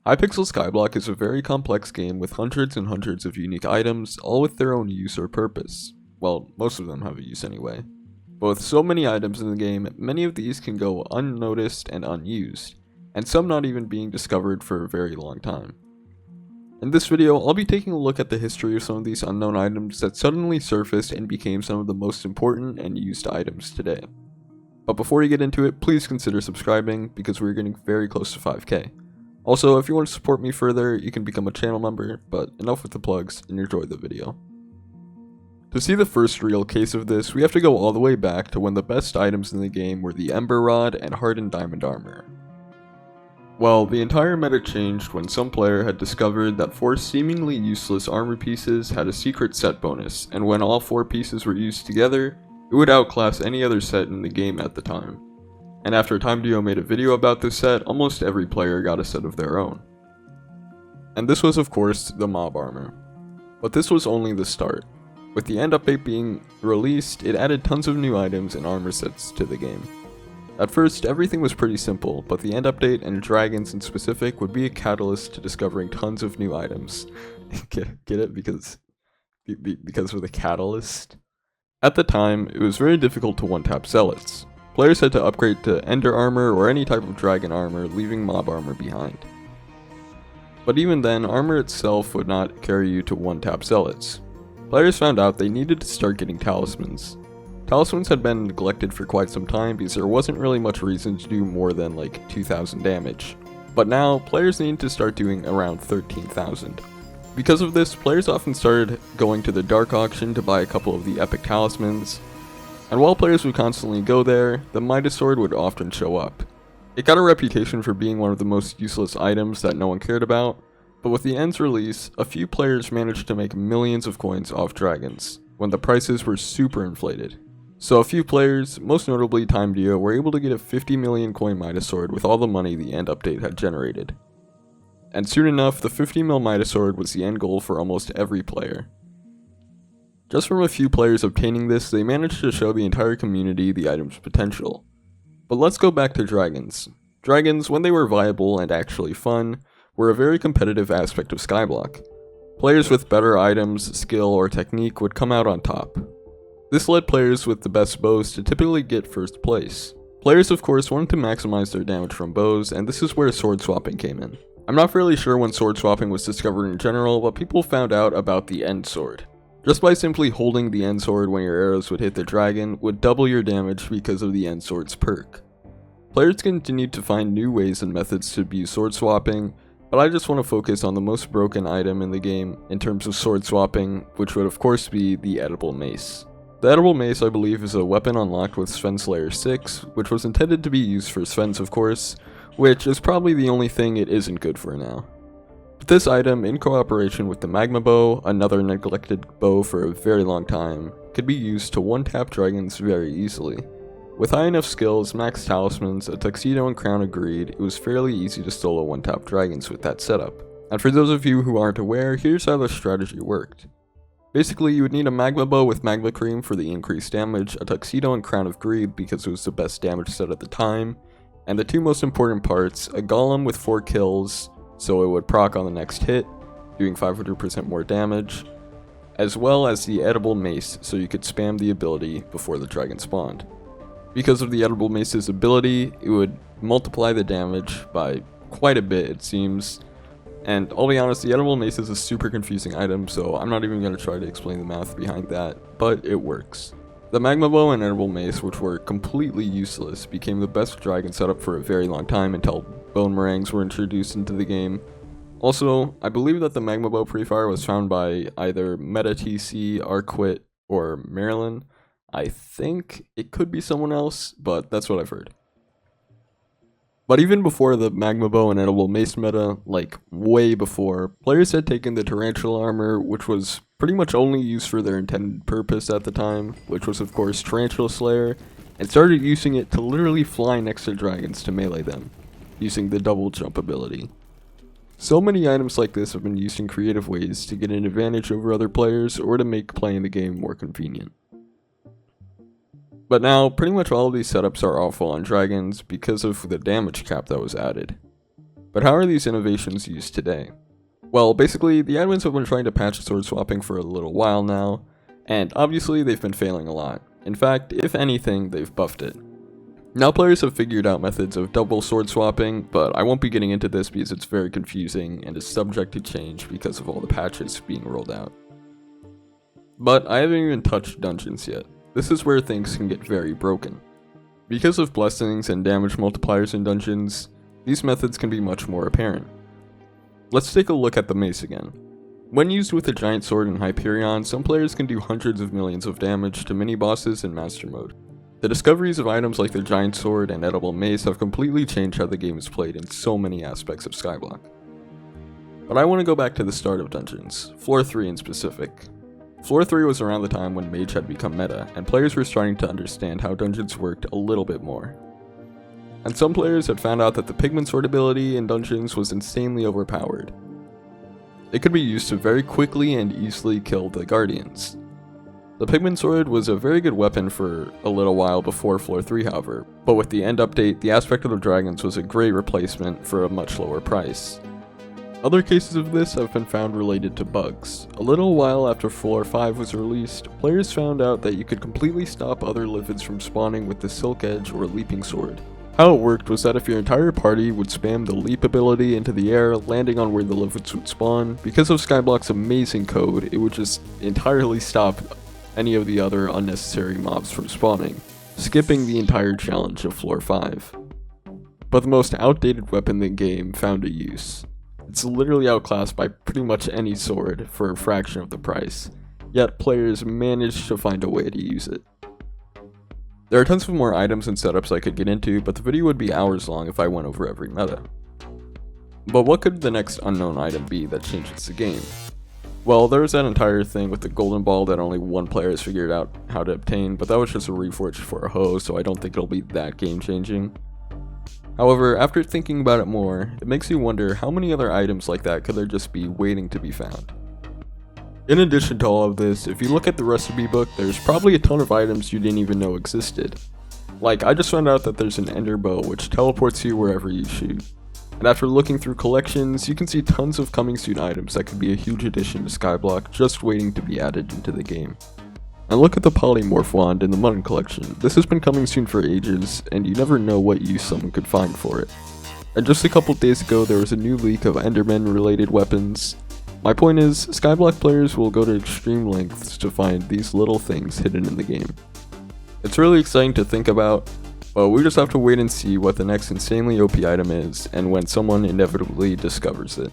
Hypixel Skyblock is a very complex game with hundreds and hundreds of unique items, all with their own use or purpose. Well, most of them have a use anyway. But with so many items in the game, many of these can go unnoticed and unused, and some not even being discovered for a very long time. In this video, I'll be taking a look at the history of some of these unknown items that suddenly surfaced and became some of the most important and used items today. But before you get into it, please consider subscribing because we're getting very close to 5k. Also, if you want to support me further, you can become a channel member, but enough with the plugs and enjoy the video. To see the first real case of this, we have to go all the way back to when the best items in the game were the Ember Rod and Hardened Diamond Armor. Well, the entire meta changed when some player had discovered that 4 seemingly useless armor pieces had a secret set bonus, and when all 4 pieces were used together, it would outclass any other set in the game at the time. And after TimeDuo made a video about this set, almost every player got a set of their own. And this was of course the mob armor. But this was only the start. With the end update being released, it added tons of new items and armor sets to the game. At first, everything was pretty simple, but the end update and dragons in specific would be a catalyst to discovering tons of new items. Get it? Because of the catalyst? At the time, it was very difficult to one-tap zealots. Players had to upgrade to Ender armor or any type of dragon armor, leaving mob armor behind. But even then, armor itself would not carry you to one-tap zealots. Players found out they needed to start getting talismans. Talismans had been neglected for quite some time because there wasn't really much reason to do more than like 2,000 damage. But now, players need to start doing around 13,000. Because of this, players often started going to the dark auction to buy a couple of the epic talismans. And while players would constantly go there, the Midas Sword would often show up. It got a reputation for being one of the most useless items that no one cared about, but with the end's release, a few players managed to make millions of coins off dragons, when the prices were super inflated. So a few players, most notably TimeDuo, were able to get a 50 million coin Midas Sword with all the money the end update had generated. And soon enough, the 50 mil Midas Sword was the end goal for almost every player. Just from a few players obtaining this, they managed to show the entire community the item's potential. But let's go back to dragons. Dragons, when they were viable and actually fun, were a very competitive aspect of Skyblock. Players with better items, skill, or technique would come out on top. This led players with the best bows to typically get first place. Players of course wanted to maximize their damage from bows, and this is where sword swapping came in. I'm not really sure when sword swapping was discovered in general, but people found out about the end sword. Just by simply holding the end sword when your arrows would hit the dragon would double your damage because of the end sword's perk. Players continued to find new ways and methods to abuse sword swapping, but I just want to focus on the most broken item in the game in terms of sword swapping, which would of course be the edible mace. The edible mace I believe is a weapon unlocked with Sven's Layer 6, which was intended to be used for Sven's of course, which is probably the only thing it isn't good for now. But this item, in cooperation with the Magma Bow, another neglected bow for a very long time, could be used to one-tap dragons very easily. With high enough skills, max talismans, a tuxedo and crown of greed, it was fairly easy to solo one-tap dragons with that setup. And for those of you who aren't aware, here's how the strategy worked. Basically, you would need a Magma Bow with Magma Cream for the increased damage, a tuxedo and crown of greed because it was the best damage set at the time, and the two most important parts, a golem with 4 kills, so it would proc on the next hit, doing 500% more damage, as well as the edible mace, so you could spam the ability before the dragon spawned. Because of the edible mace's ability, it would multiply the damage by quite a bit it seems, and I'll be honest, the edible mace is a super confusing item, so I'm not even going to try to explain the math behind that, but it works. The Magma Bow and edible mace, which were completely useless, became the best dragon setup for a very long time until bone meringues were introduced into the game. Also, I believe that the Magma Bow pre-fire was found by either MetaTC, Arquit, or Marilyn. I think it could be someone else, but that's what I've heard. But even before the Magma Bow and edible mace meta, like way before, players had taken the Tarantula armor, which was pretty much only used for their intended purpose at the time, which was of course Tarantula Slayer, and started using it to literally fly next to dragons to melee them, using the double jump ability. So many items like this have been used in creative ways to get an advantage over other players or to make playing the game more convenient. But now, pretty much all of these setups are awful on dragons because of the damage cap that was added. But how are these innovations used today? Well, basically, the admins have been trying to patch sword swapping for a little while now, and obviously they've been failing a lot. In fact, if anything, they've buffed it. Now players have figured out methods of double sword swapping, but I won't be getting into this because it's very confusing and is subject to change because of all the patches being rolled out. But I haven't even touched dungeons yet. This is where things can get very broken. Because of blessings and damage multipliers in dungeons, these methods can be much more apparent. Let's take a look at the Mace again. When used with a giant sword in Hyperion, some players can do hundreds of millions of damage to mini-bosses in Master Mode. The discoveries of items like the giant sword and edible mace have completely changed how the game is played in so many aspects of Skyblock. But I want to go back to the start of dungeons, Floor 3 in specific. Floor 3 was around the time when Mage had become meta, and players were starting to understand how dungeons worked a little bit more. And some players had found out that the Pigment Sword ability in dungeons was insanely overpowered. It could be used to very quickly and easily kill the Guardians. The Pigment Sword was a very good weapon for a little while before Floor 3 however, but with the end update, the aspect of the dragons was a great replacement for a much lower price. Other cases of this have been found related to bugs. A little while after Floor 5 was released, players found out that you could completely stop other Livids from spawning with the Silk Edge or Leaping Sword. How it worked was that if your entire party would spam the leap ability into the air, landing on where the Livids would spawn, because of Skyblock's amazing code, it would just entirely stop any of the other unnecessary mobs from spawning, skipping the entire challenge of Floor 5. But the most outdated weapon in the game found a use. It's literally outclassed by pretty much any sword for a fraction of the price, yet players managed to find a way to use it. There are tons of more items and setups I could get into, but the video would be hours long if I went over every meta. But what could the next unknown item be that changes the game? Well, there's that entire thing with the golden ball that only one player has figured out how to obtain, but that was just a reforge for a hoe, so I don't think it'll be that game changing. However, after thinking about it more, it makes you wonder how many other items like that could there just be waiting to be found. In addition to all of this, if you look at the recipe book, there's probably a ton of items you didn't even know existed. Like, I just found out that there's an ender bow which teleports you wherever you shoot. And after looking through collections, you can see tons of coming soon items that could be a huge addition to Skyblock just waiting to be added into the game. And look at the polymorph wand in the Mutton collection. This has been coming soon for ages, and you never know what use someone could find for it. And just a couple days ago there was a new leak of Enderman related weapons. My point is, Skyblock players will go to extreme lengths to find these little things hidden in the game. It's really exciting to think about, but we just have to wait and see what the next insanely OP item is, and when someone inevitably discovers it.